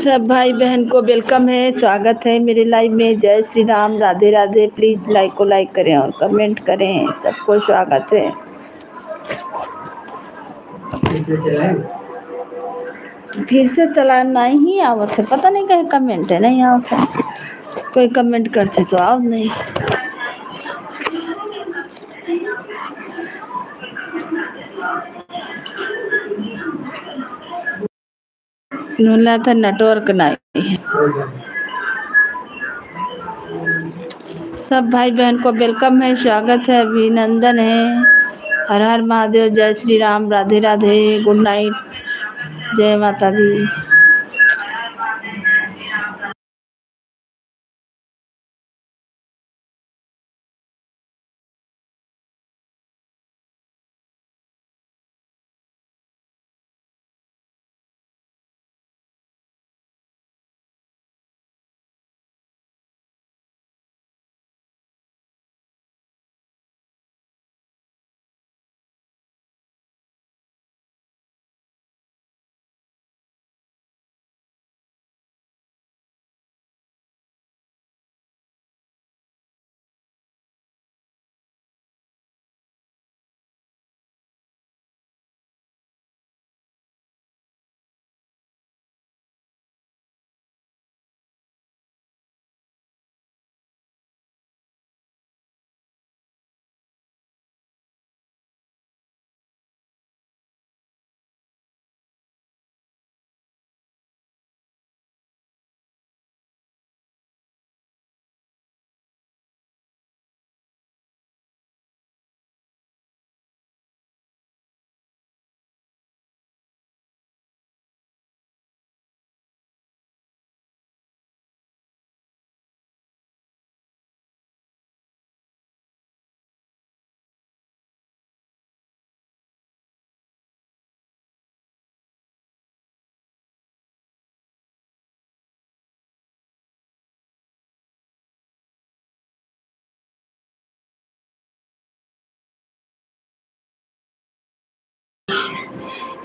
सब भाई बहन को वेलकम है, स्वागत है मेरे लाइव में। जय श्री राम, राधे राधे। प्लीज लाइक को लाइक करें और कमेंट करें। सबको स्वागत है। फिर से चलाना ही आवत है, पता नहीं कहीं कमेंट है नहीं आवत है। कोई कमेंट करते तो आओ नहीं। बोला था नेटवर्क नहीं है। सब भाई बहन को वेलकम है, स्वागत है, अभिनंदन है। हर हर महादेव, जय श्री राम, राधे राधे, गुड नाइट, जय माता दी।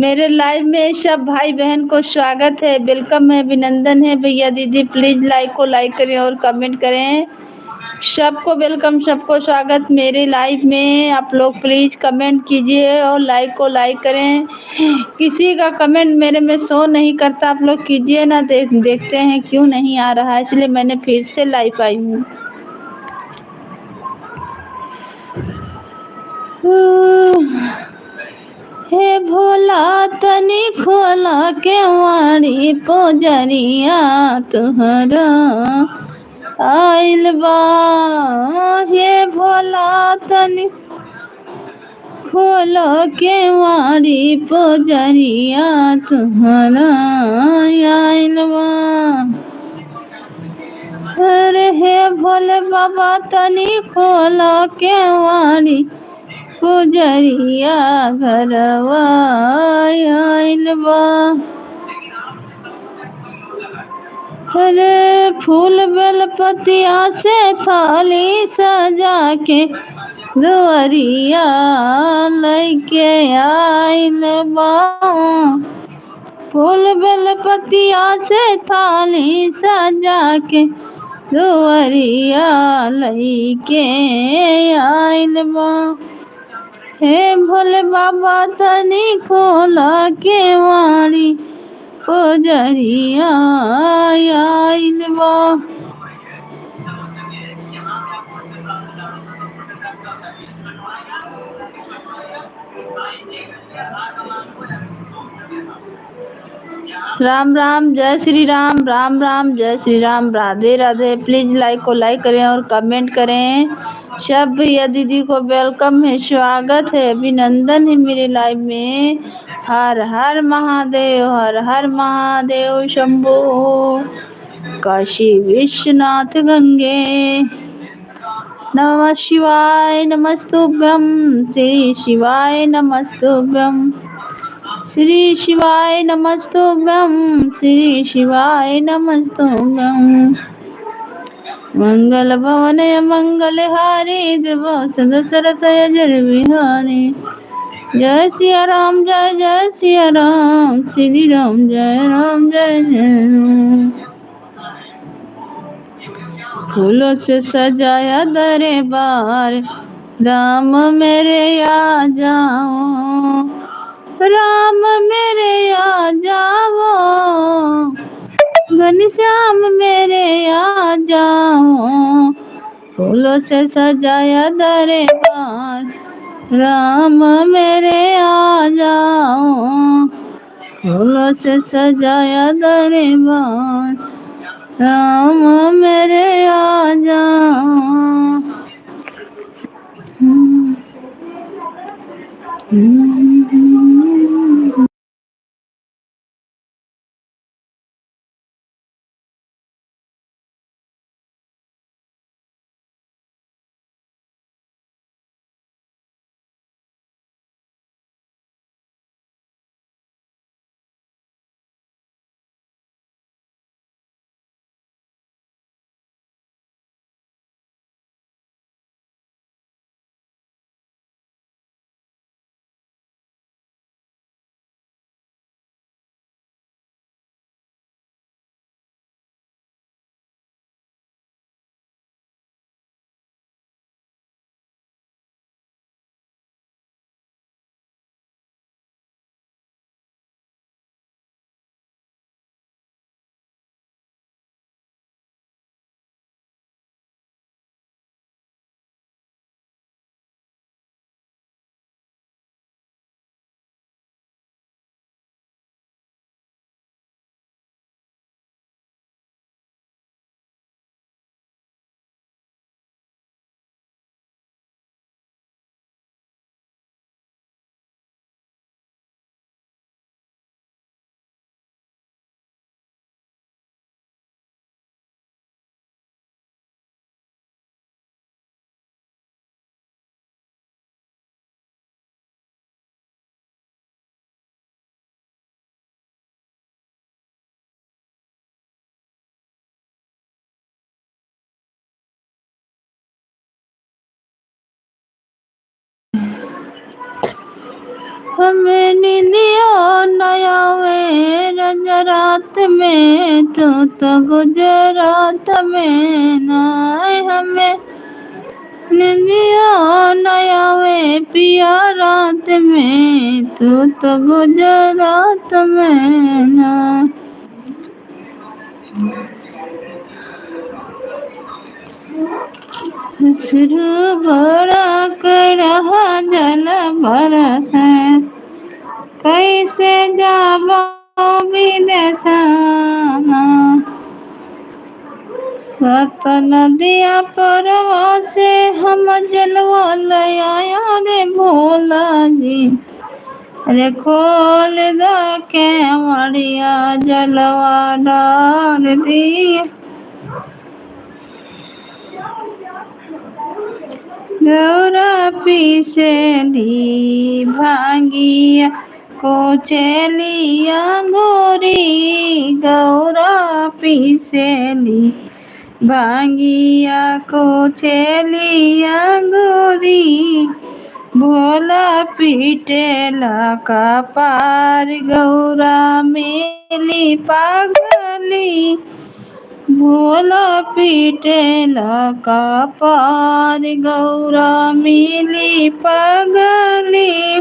मेरे लाइव में सब भाई बहन को स्वागत है, वेलकम है, अभिनंदन है। भैया दीदी प्लीज लाइक को लाइक करें और कमेंट करें। सबको वेलकम, सबको स्वागत मेरे लाइव में। आप लोग प्लीज कमेंट कीजिए और लाइक को लाइक करें। किसी का कमेंट मेरे में शो नहीं करता, आप लोग कीजिए ना। देखते हैं क्यों नहीं आ रहा है, इसलिए मैंने फिर से लाइव आई हूँ। हे भोला तनी खोला के वाणी पोजरिया तुहरा आइल बा। हे भोला तनी खोला के वाणी पोजरिया तुहरा आइल बा। अरे हे भोले बाबा तनी खोला के वाणी पुजरिया घरवा आइल बा। अरे फूल बेलपतिया से थाली सजा के दुआरिया लैके आइल बा। फूल बेलपतिया से थाली सजा के दुआरिया लैके आइल बा। हे भोले बाबा तनी खोला के वाणी पुजरिया आइल बा। राम राम, जय श्री राम, राम राम, जय श्री राम, राधे राधे। प्लीज लाइक को लाइक करें और कमेंट करें। सब भैया दीदी को वेलकम है, स्वागत है, अभिनंदन है मेरे लाइव में। हर हर महादेव, हर हर महादेव शंभो। काशी विश्वनाथ गंगे नमः शिवाय नमस्तुभ्यं। श्री शिवाय नमस्तुभ्यं। श्री शिवाय नमस्तुभ्यं। श्री शिवाय नमस्तुभ्यं। मंगल भवन मंगल हारी, देव सदसरथ जर विहारी। जय सिया राम, जय जय सिया राम, श्री राम जय जय राम। फूलों से सजाया दरबार, राम मेरे आ जाओ, राम मेरे आ जाओ, घनश्याम मेरे आ जाओ। फूलों से सजाया दरबार, राम मेरे आ जाओ। फूलों से सजाया दरबार, राम मेरे आ जाओ। हमें निंदिया नया वे रात में, तो गुजरात में नाय। हमें निंदिया नया वे पिया रात में, तो गुजरात में नाय। सिर भरा कर जल बरसे, कैसे जाबो विदेशा। सत नदिया परवा से हम जलवा लया रे भोला जी। अरे खोल द के मड़िया जलवा डाल दी। गौरा पीसेली भांगिया को चलिया गोरी, गौरा पीसेली भांगिया को चलिया गोरी। भोला पीटेला का पार, गौरा मेली पागली। भोला पीटेला का पार, गौरा मिली पगली।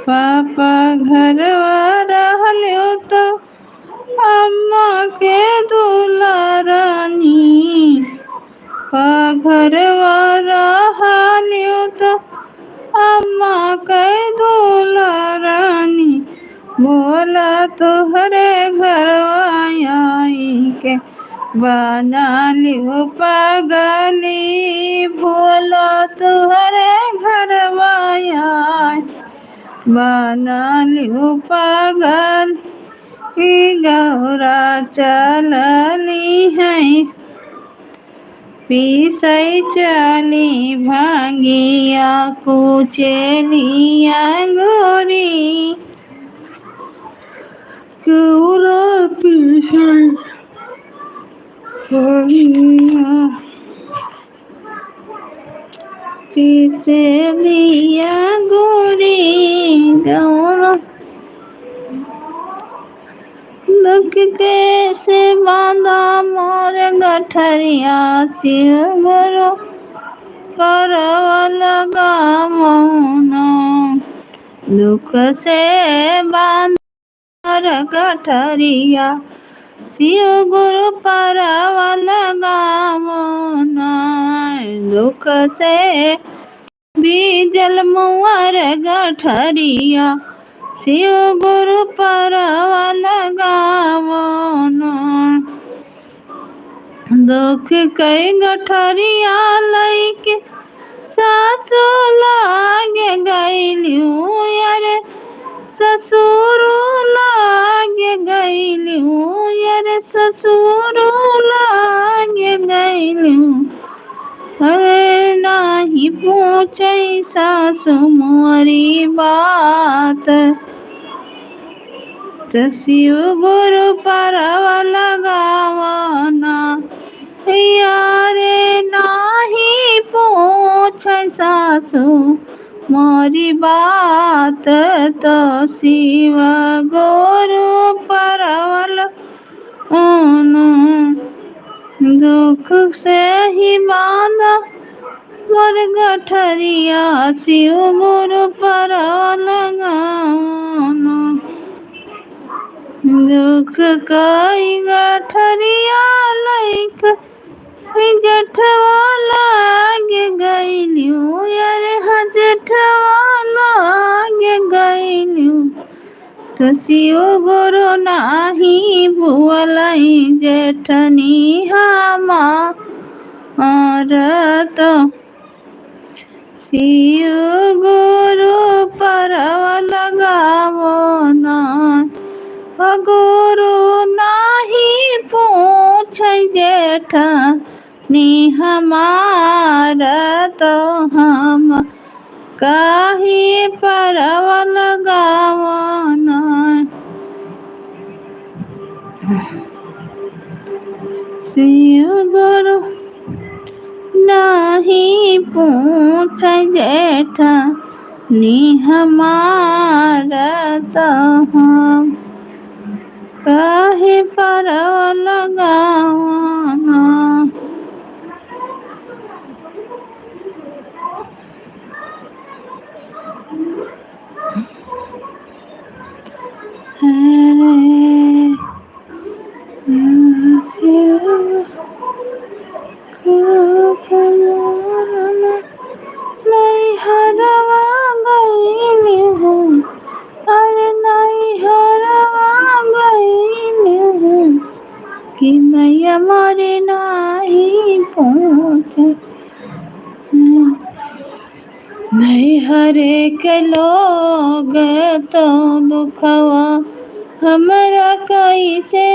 पापा घरवा रहलियो तो अम्मा के दुलारानी। घरवा रहलियो तो अम्मा के दुलारानी। भोला तुहरे घरवा आई के बना लियो पगली। भोला तुहरे घरवा आई बना लियो पागल। गौरा चलली है पीसै चली भांगिया कुचलिया गोरी। गौरा पीसै भांगिया किसे लिया गोरी गौरा दुख कैसे बांधा मोर गठरिया शिव गुरु परवल गावना दुख से बांधा गठरिया शिव गुरु परवल गावना दुख से बीजल मुअर गठरिया शिव गुरु परवल गावना दुख कई गठरिया लैके सासु लागे गईलू यारे ससुर लागे गईलू यारे ससुर लागे गईलू अरे नाही पूछे सासु मोरी बात त शिव गुरु परवल गावना यारे नाही पूछे सासु मोरी बात तो शिव गुरु परवल दुख से ही बांधा मोर गठरिया शिव गुरु परवल गावना दुख कई गठरिया लैक जेठवा लागे गईलू यारे जेठवा लागे गईलू तो शिव गुरु नाही भुअलई जेठनी हमार तो शिव गुरु परवल गावना गुरु नाही पूछे जेठनी हमार तो हम काहे परवल गावना शिव गुरु नाही पूछे जेठनी हमार तो हम काहे परवल गावना कि मैया मोरे नाही पहुँचे नहीं हरे के लोग तो दुखवा हमरा कैसे